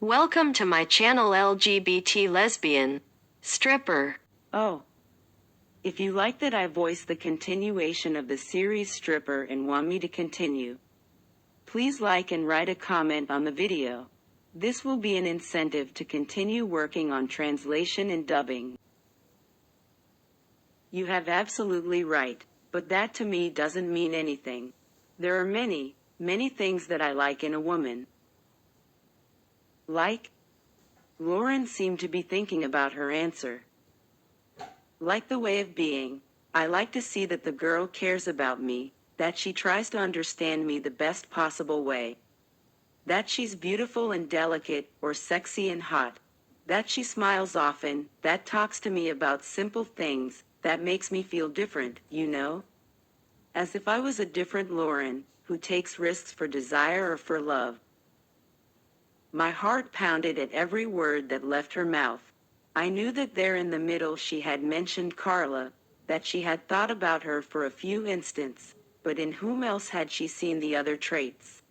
Welcome to my channel LGBT lesbian stripper. Oh. If you like that I voiced the continuation of the series Stripper and want me to continue, please like and write a comment on the video. This will be an incentive to continue working on translation and dubbing. You have absolutely right, but that to me doesn't mean anything. There are many, many things that I like in a woman. Like? Lauren seemed to be thinking about her answer. Like the way of being, I like to see that the girl cares about me, that she tries to understand me the best possible way. That she's beautiful and delicate, or sexy and hot. That she smiles often, that talks to me about simple things, that makes me feel different, you know? As if I was a different Lauren, who takes risks for desire or for love. My heart pounded at every word that left her mouth. I knew that there in the middle she had mentioned Carla, that she had thought about her for a few instants, but in whom else had she seen the other traits?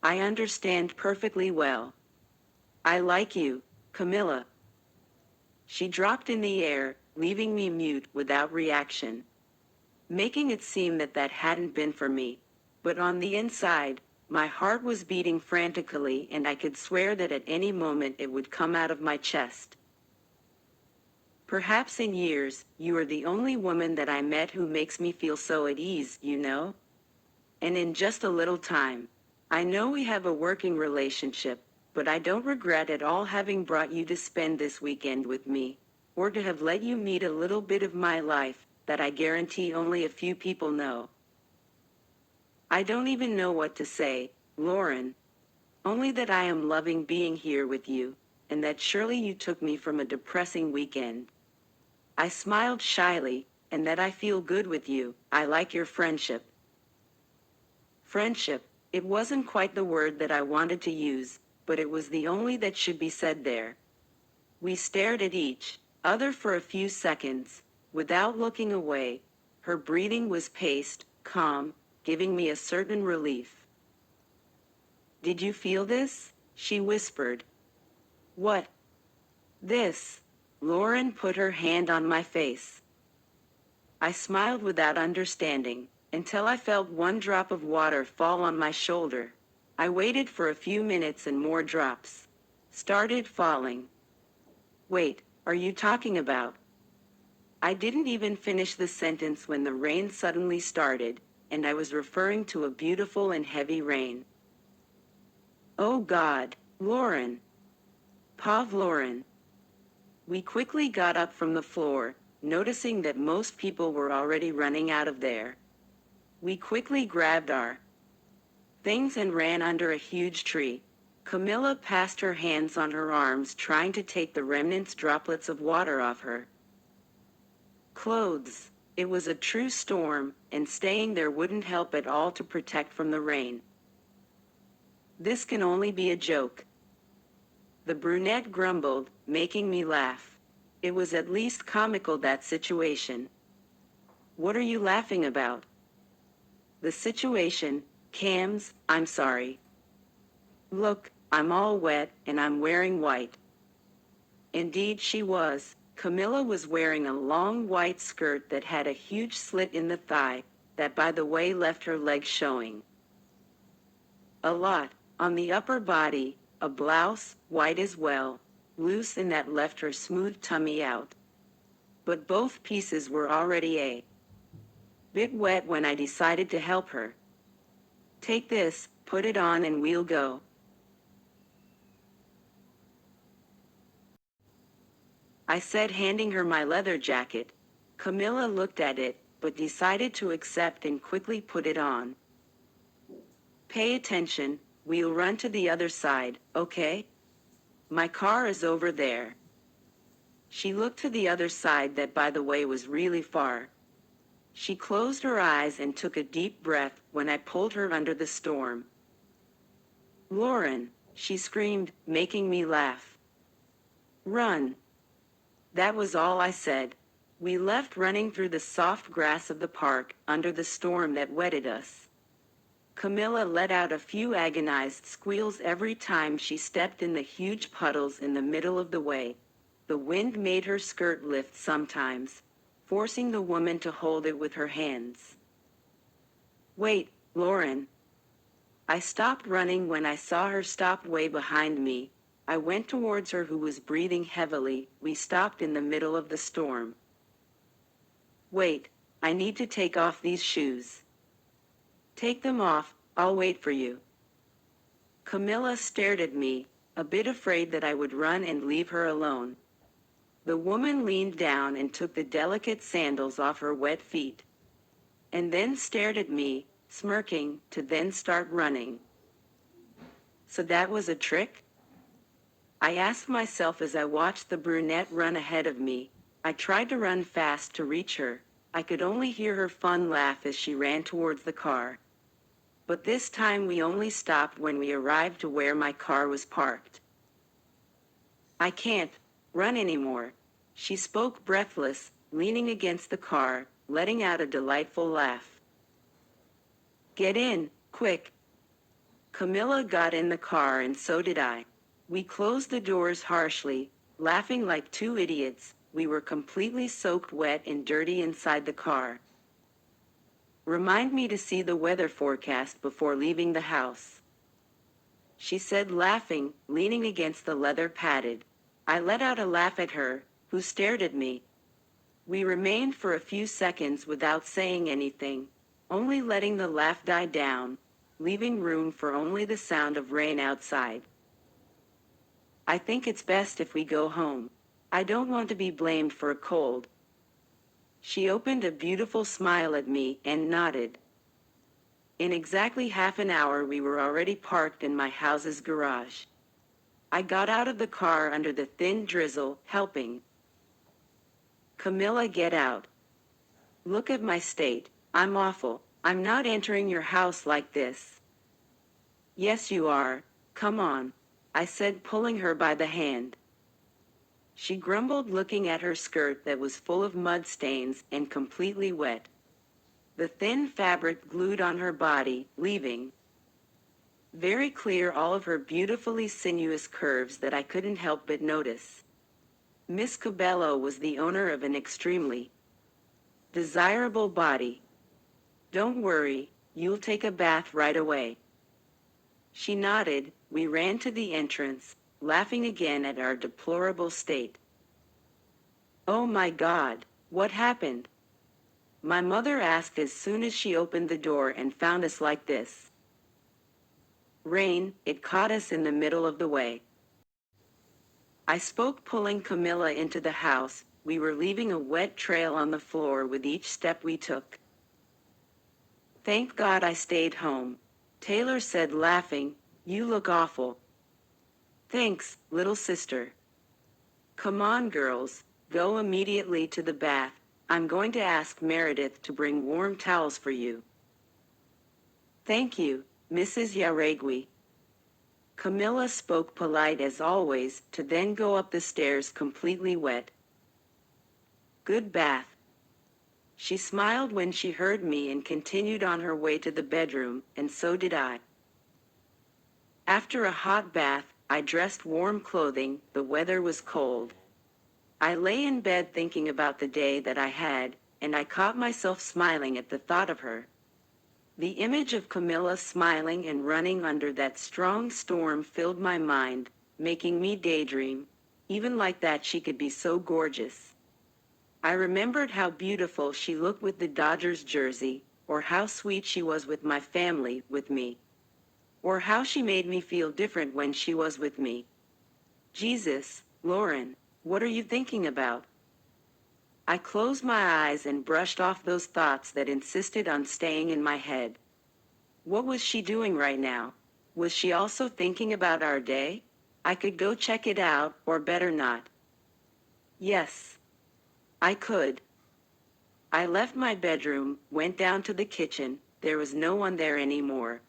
I understand perfectly well. I like you, Camila. She dropped in the air, leaving me mute without reaction, making it seem that that hadn't been for me. But on the inside, my heart was beating frantically and I could swear that at any moment it would come out of my chest. Perhaps in years, you are the only woman that I met who makes me feel so at ease, you know? And in just a little time. I know we have a working relationship, but I don't regret at all having brought you to spend this weekend with me, or to have let you meet a little bit of my life, that I guarantee only a few people know. I don't even know what to say, Lauren. Only that I am loving being here with you, and that surely you took me from a depressing weekend. I smiled shyly, and that I feel good with you. I like your friendship. Friendship, it wasn't quite the word that I wanted to use, but it was the only that should be said there. We stared at each other for a few seconds, without looking away. Her breathing was paced, calm, giving me a certain relief. Did you feel this? She whispered. What? This. Lauren put her hand on my face. I smiled without understanding, until I felt one drop of water fall on my shoulder. I waited for a few minutes and more drops started falling. Wait, are you talking about? I didn't even finish the sentence when the rain suddenly started, and I was referring to a beautiful and heavy rain. Oh God, Lauren. Pauvre Lauren. We quickly got up from the floor, noticing that most people were already running out of there. We quickly grabbed our things and ran under a huge tree. Camila passed her hands on her arms, trying to take the remnants droplets of water off her clothes. It was a true storm, and staying there wouldn't help at all to protect from the rain. This can only be a joke. The brunette grumbled, making me laugh. It was at least comical, that situation. What are you laughing about? The situation, Cams, I'm sorry. Look, I'm all wet, and I'm wearing white. Indeed she was. Camila was wearing a long white skirt that had a huge slit in the thigh, that by the way left her legs showing a lot. On the upper body, a blouse, white as well, loose, and that left her smooth tummy out. But both pieces were already a bit wet when I decided to help her. Take this, put it on and we'll go. I said, handing her my leather jacket. Camila looked at it, but decided to accept and quickly put it on. Pay attention, we'll run to the other side, okay? My car is over there. She looked to the other side, that by the way was really far. She closed her eyes and took a deep breath when I pulled her under the storm. Lauren, she screamed, making me laugh. Run. That was all I said. We left running through the soft grass of the park, under the storm that wetted us. Camilla let out a few agonized squeals every time she stepped in the huge puddles in the middle of the way. The wind made her skirt lift sometimes, forcing the woman to hold it with her hands. Wait, Lauren. I stopped running when I saw her stop way behind me. I went towards her, who was breathing heavily. We stopped in the middle of the storm. Wait, I need to take off these shoes. Take them off, I'll wait for you. Camilla stared at me, a bit afraid that I would run and leave her alone. The woman leaned down and took the delicate sandals off her wet feet, and then stared at me, smirking, to then start running. So that was a trick? I asked myself as I watched the brunette run ahead of me. I tried to run fast to reach her. I could only hear her fun laugh as she ran towards the car. But this time we only stopped when we arrived to where my car was parked. I can't run anymore, she spoke, breathless, leaning against the car, letting out a delightful laugh. Get in, quick. Camilla got in the car and so did I. We closed the doors harshly, laughing like two idiots. We were completely soaked wet and dirty inside the car. Remind me to see the weather forecast before leaving the house, she said, laughing, leaning against the leather padded. I let out a laugh at her, who stared at me. We remained for a few seconds without saying anything, only letting the laugh die down, leaving room for only the sound of rain outside. I think it's best if we go home. I don't want to be blamed for a cold. She opened a beautiful smile at me and nodded. In exactly half an hour we were already parked in my house's garage. I got out of the car under the thin drizzle, helping Camilla get out. Look at my state. I'm awful. I'm not entering your house like this. Yes, you are. Come on, I said, pulling her by the hand. She grumbled, looking at her skirt that was full of mud stains and completely wet. The thin fabric glued on her body, leaving very clear all of her beautifully sinuous curves that I couldn't help but notice. Miss Cabello was the owner of an extremely desirable body. Don't worry, you'll take a bath right away. She nodded. We ran to the entrance, laughing again at our deplorable state. Oh my God, what happened? My mother asked as soon as she opened the door and found us like this. Rain, it caught us in the middle of the way, I spoke, pulling Camilla into the house. We were leaving a wet trail on the floor with each step we took. Thank God I stayed home, Taylor said, laughing. You look awful. Thanks, little sister. Come on, girls, go immediately to the bath. I'm going to ask Meredith to bring warm towels for you. Thank you, Mrs. Jauregui. Camilla spoke, polite as always, to then go up the stairs completely wet. Good bath. She smiled when she heard me and continued on her way to the bedroom, and so did I. After a hot bath, I dressed warm clothing. The weather was cold. I lay in bed thinking about the day that I had, and I caught myself smiling at the thought of her. The image of Camilla smiling and running under that strong storm filled my mind, making me daydream. Even like that she could be so gorgeous. I remembered how beautiful she looked with the Dodgers jersey, or how sweet she was with my family, with me. Or how she made me feel different when she was with me. Jesus, Lauren, what are you thinking about? I closed my eyes and brushed off those thoughts that insisted on staying in my head. What was she doing right now? Was she also thinking about our day? I could go check it out, or better not. Yes, I could. I left my bedroom, went down to the kitchen. There was no one there anymore.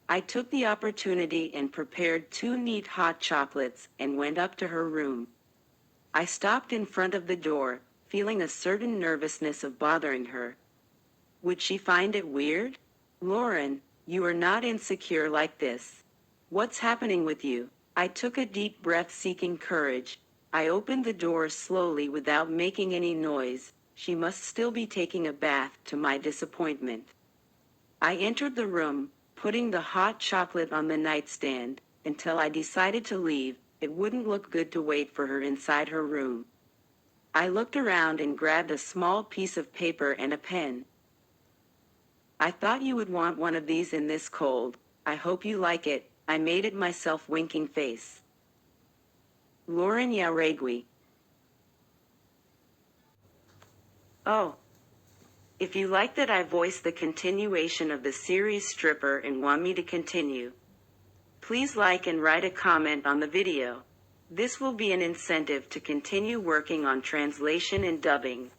I took the opportunity and prepared 2 neat hot chocolates and went up to her room. I stopped in front of the door, feeling a certain nervousness of bothering her. Would she find it weird? Lauren, You are not insecure like this. What's happening with you? I took a deep breath, seeking courage. I opened the door slowly without making any noise. She must still be taking a bath, to my disappointment. I entered the room, putting the hot chocolate on the nightstand, until I decided to leave. It wouldn't look good to wait for her inside her room. I looked around and grabbed a small piece of paper and a pen. I thought you would want one of these in this cold. I hope you like it. I made it myself, winking face. Lauren Jauregui. Oh. If you like that I voiced the continuation of the series Stripper and want me to continue, please like and write a comment on the video. This will be an incentive to continue working on translation and dubbing.